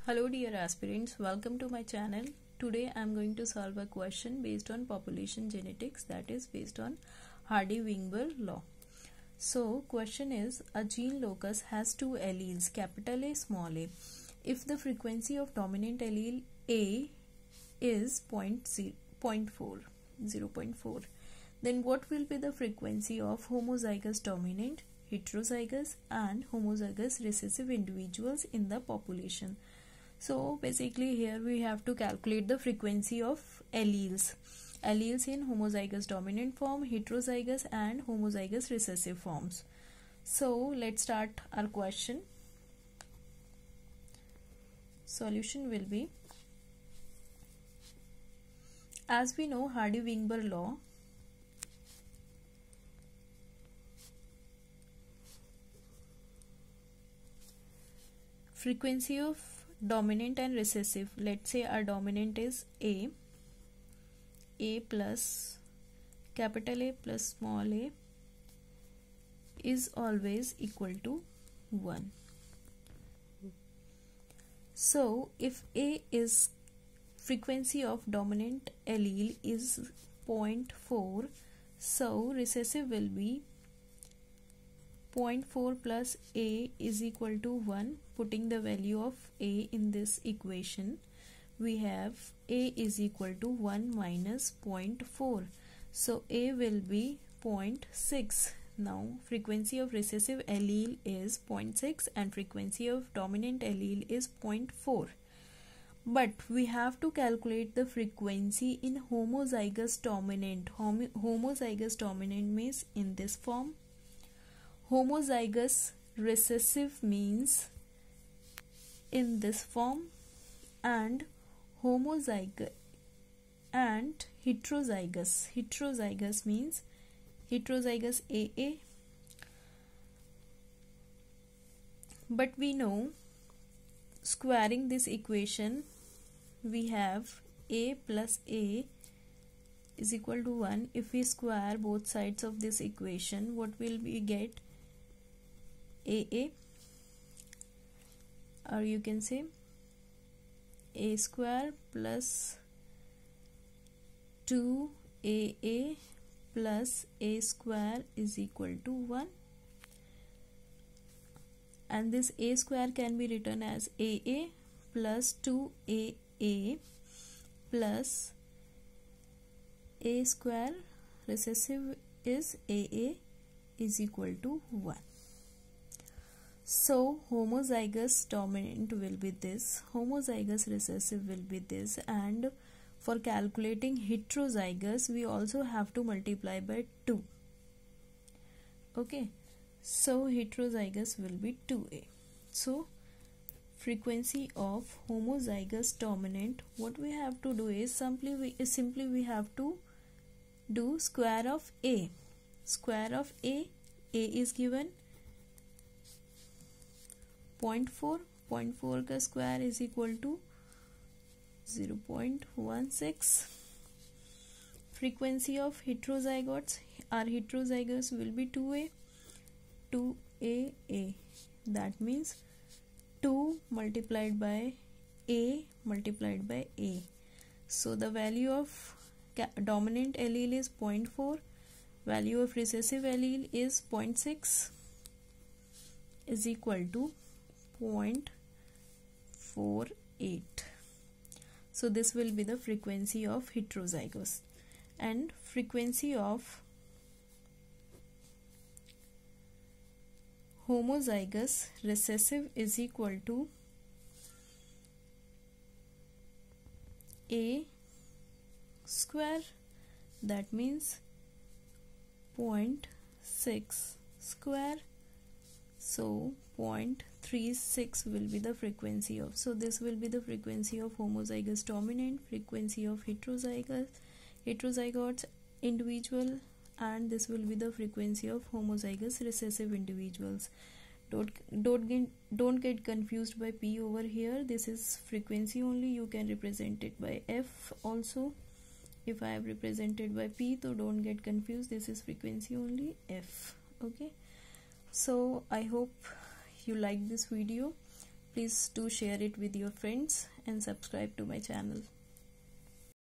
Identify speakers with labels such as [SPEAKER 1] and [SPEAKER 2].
[SPEAKER 1] Hello dear aspirants, welcome to my channel. Today I am going to solve a question based on population genetics, that is based on Hardy-Weinberg law. So question is, a gene locus has two alleles, capital A, small a. If the frequency of dominant allele A is 0.4, then what will be the frequency of homozygous dominant, heterozygous and homozygous recessive individuals in the population? So basically here we have to calculate the frequency of alleles in homozygous dominant form, heterozygous and homozygous recessive forms. So let's start our question. Solution will be, as we know Hardy-Weinberg law, frequency of dominant and recessive, let's say our dominant is A plus capital A plus small a is always equal to 1. So if A is frequency of dominant allele is 0.4, so recessive will be 0.4 plus A is equal to 1. Putting the value of A in this equation, we have A is equal to 1 minus 0.4. So A will be 0.6. Now frequency of recessive allele is 0.6 and frequency of dominant allele is 0.4. But we have to calculate the frequency in homozygous dominant. Homozygous dominant means in this form. Homozygous recessive means in this form, and homozygous and heterozygous means heterozygous AA. But we know, squaring this equation, we have A plus A is equal to 1. If we square both sides of this equation, what will we get? AA, or you can say A square plus 2AA plus A square is equal to 1, and this A square can be written as AA plus 2AA plus A square, recessive is AA, is equal to 1. So homozygous dominant will be this, homozygous recessive will be this, and for calculating heterozygous we also have to multiply by 2. Okay, so heterozygous will be 2A. So frequency of homozygous dominant, what we have to do is simply we have to do square of A. Square of A is given 0.4, 0.4 का square is equal to 0.16. Frequency of heterozygotes, our heterozygous will be 2AA. That means 2 multiplied by A multiplied by A. So the value of dominant allele is 0.4, value of recessive allele is 0.6, is equal to 0.48. So this will be the frequency of heterozygous, and frequency of homozygous recessive is equal to A square, that means 0.6 square, so 0.36 will be the frequency of, so this will be the frequency of homozygous dominant, frequency of heterozygotes individual, and this will be the frequency of homozygous recessive individuals. Don't get confused by P over here. This is frequency only. You can represent it by F also. If I have represented by P, so don't get confused. This is frequency only, F. Okay. So I hope you like this video. Please do share it with your friends and subscribe to my channel.